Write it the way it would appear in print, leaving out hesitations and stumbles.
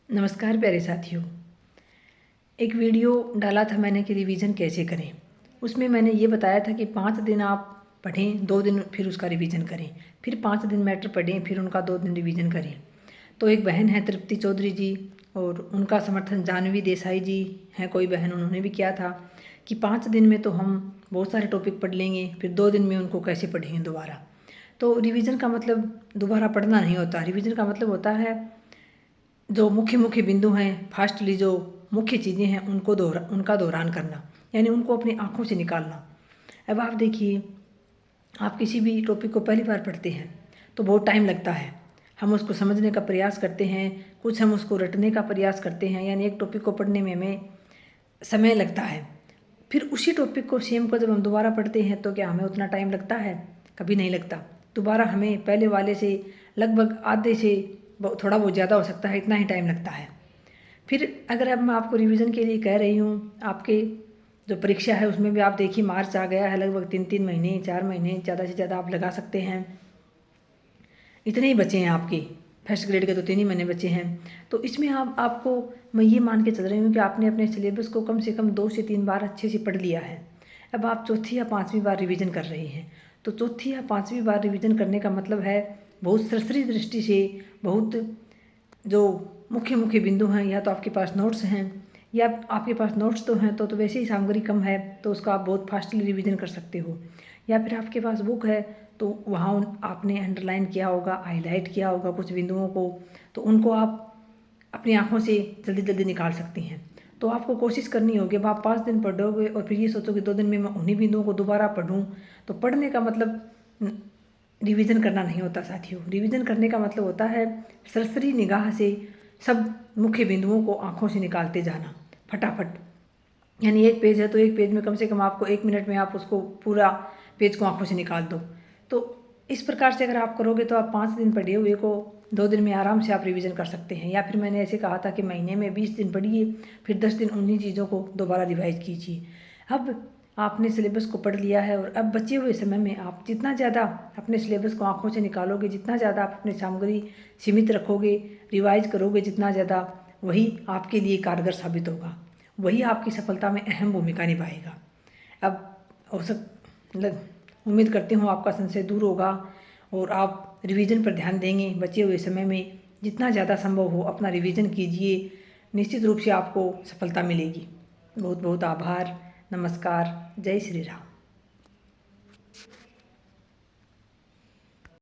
नमस्कार प्यारे साथियों। एक वीडियो डाला था मैंने कि रिवीजन कैसे करें। उसमें मैंने ये बताया था कि 5 दिन आप पढ़ें, 2 दिन फिर उसका रिवीजन करें, फिर 5 दिन मैटर पढ़ें, फिर उनका 2 दिन रिवीजन करें। तो एक बहन है तृप्ति चौधरी जी, और उनका समर्थन जानवी देसाई जी हैं, कोई बहन, उन्होंने भी किया था कि 5 दिन में तो हम बहुत सारे टॉपिक पढ़ लेंगे, फिर 2 दिन में उनको कैसे पढ़ेंगे दोबारा। तो रिवीजन का मतलब दोबारा पढ़ना नहीं होता। रिवीजन का मतलब होता है जो मुख्य मुख्य बिंदु हैं, फास्टली जो मुख्य चीज़ें हैं उनका दोहरान करना, यानी उनको अपनी आँखों से निकालना। अब आप देखिए, आप किसी भी टॉपिक को पहली बार पढ़ते हैं तो बहुत टाइम लगता है। हम उसको समझने का प्रयास करते हैं, कुछ हम उसको रटने का प्रयास करते हैं, यानी एक टॉपिक को पढ़ने में हमें समय लगता है। फिर उसी टॉपिक को सेम को जब हम दोबारा पढ़ते हैं तो क्या हमें उतना टाइम लगता है? कभी नहीं लगता। दोबारा हमें पहले वाले से लगभग आधे से थोड़ा बहुत ज़्यादा हो सकता है, इतना ही टाइम लगता है। फिर अगर अब मैं आपको रिवीजन के लिए कह रही हूँ, आपके जो परीक्षा है उसमें भी आप देखिए मार्च आ गया है, लगभग 3-3 महीने 4 महीने ज़्यादा से ज़्यादा आप लगा सकते हैं। इतने ही बचे हैं आपके फर्स्ट ग्रेड के, तो 3 ही महीने बचे हैं। तो इसमें आपको मैं ये मान के चल रही हूँ कि आपने अपने सिलेबस को कम से कम 2 से 3 बार अच्छे से पढ़ लिया है। अब आप चौथी या 5वीं बार रिवीजन कर रहे हैं, तो चौथी या 5वीं बार रिवीजन करने का मतलब है बहुत सरसरी दृष्टि से, बहुत जो मुख्य मुख्य बिंदु हैं, या तो आपके पास नोट्स हैं, या आपके पास नोट्स तो हैं तो वैसे ही सामग्री कम है तो उसका आप बहुत फास्टली रिवीजन कर सकते हो, या फिर आपके पास बुक है तो वहाँ आपने अंडरलाइन किया होगा, हाईलाइट किया होगा कुछ बिंदुओं को, तो उनको आप अपनी आँखों से जल्दी जल्दी निकाल सकती हैं। तो आपको कोशिश करनी होगी। अब आप 5 दिन पढ़ोगे और फिर ये सोचोगे 2 दिन में मैं उन्हीं बिंदुओं को दोबारा पढ़ूँ, तो पढ़ने का मतलब रिवीजन करना नहीं होता साथियों। रिवीजन करने का मतलब होता है सरसरी निगाह से सब मुख्य बिंदुओं को आँखों से निकालते जाना फटाफट। यानी एक पेज है तो एक पेज में कम से कम आपको 1 मिनट में आप उसको पूरा पेज को आँखों से निकाल दो। तो इस प्रकार से अगर आप करोगे तो आप 5 दिन पढ़े हुए को 2 दिन में आराम से आप रिवीजन कर सकते हैं। या फिर मैंने ऐसे कहा था कि महीने में 20 दिन पढ़िए, फिर 10 दिन उन्हीं चीज़ों को दोबारा रिवाइज कीजिए। अब आपने सिलेबस को पढ़ लिया है और अब बचे हुए समय में आप जितना ज़्यादा अपने सिलेबस को आँखों से निकालोगे, जितना ज़्यादा आप अपनी सामग्री सीमित रखोगे, रिवाइज करोगे जितना ज़्यादा, वही आपके लिए कारगर साबित होगा, वही आपकी सफलता में अहम भूमिका निभाएगा। अब उम्मीद करती हूँ आपका संशय दूर होगा और आप रिवीजन पर ध्यान देंगे। बचे हुए समय में जितना ज़्यादा संभव हो अपना रिवीजन कीजिए, निश्चित रूप से आपको सफलता मिलेगी। बहुत बहुत आभार। नमस्कार। जय श्री राम।